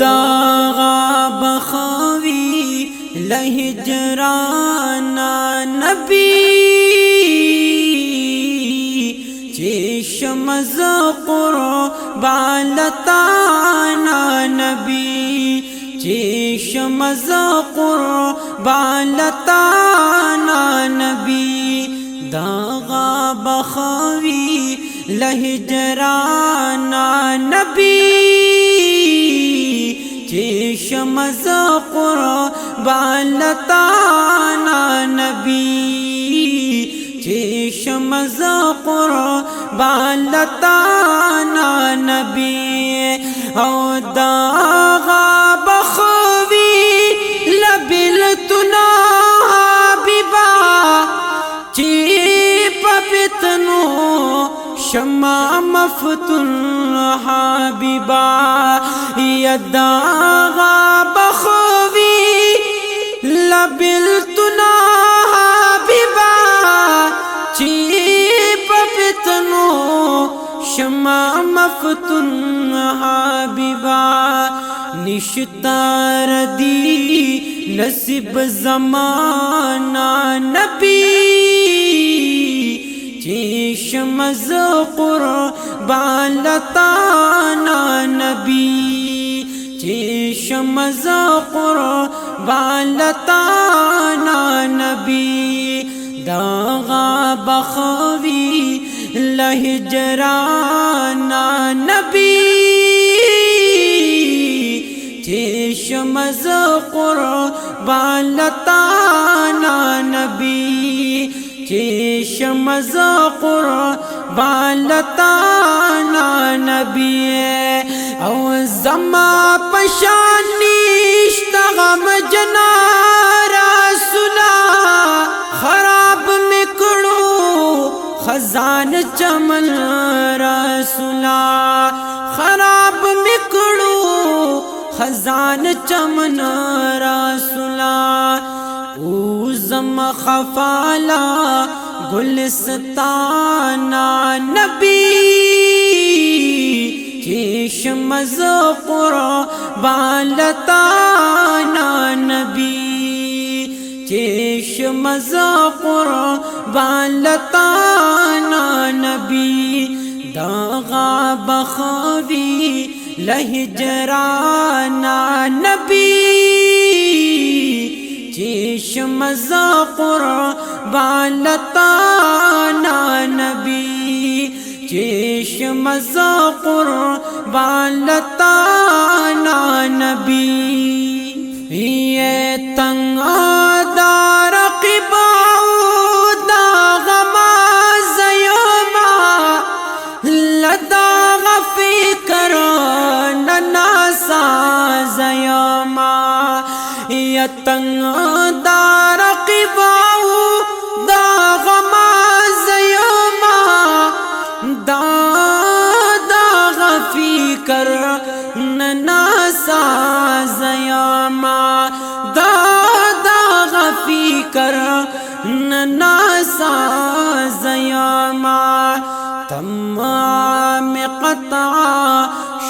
داغا بخوی لهجرانا نبی چشم ز قربان لتانا نبی چشم ز قربان لتانا نبی داغا بخوی لهجرانا نبی چشم ز قربان لتانا نبی چشم ز قربان لتانا نبی او داغا بخوی لبلتنا حبیبا چی پپتنو شما مفتن حبیبا یا داغا بخوی لبلتنا حبیبا چی پپتنو شما مفتن حبیبا نشتار دی نصیب زمانہ نبی چشم ز قربان لتانا نبی چشم ز قربان لتانا نبی داغا بخوی لهجرانا نبی چشم ز قربان لتانا نبی چشم ز قربان لتانا نبی او زما پشان نشتا غم جنا رسولا خراب مکڑو خزان چمن رسولا خراب مکڑو خزان چمن رسولا او زم خفالا گلستانا نبی چشم ز قربان لتانا نبی چشم ز قربان لتانا نبی داغا بخوی لهجرانا نبی چشم ز قربان لتانا نبی چشم ز قربان لتانا نبی یہ تنگ دار قباؤ داغ مازیوما لداغ فکر نناسا زیوما یہ تنگ دار قباؤ داغ مازیوما داغ فکر نناسا زیوما داغ فکر نناسا زیوما تمام قطع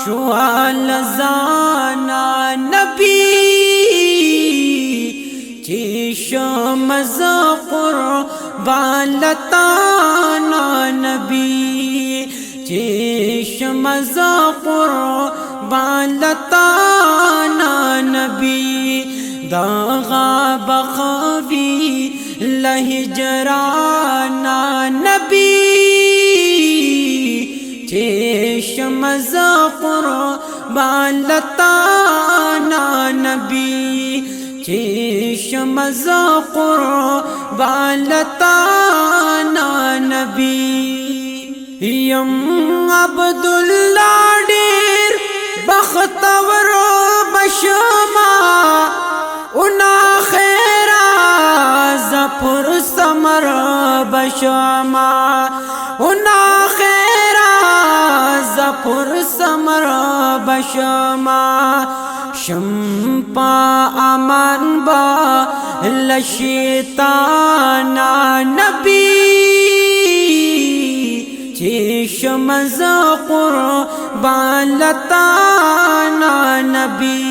شوال زانا نبی چشم ز قربان لتانا نبی چشم ز قربان لتانا نبی داغا بخوی لهجرانا نبی چشم ز قربان لتانا نبی چشم ز قربان لتانا نبی یم عبداللہ دیر بختور بشما انا خیرا زپر سمر بشما انا خیرا زپر سمر بشما شمپا امان با لشیطانا نبی چشم ز قربان لتانا نبی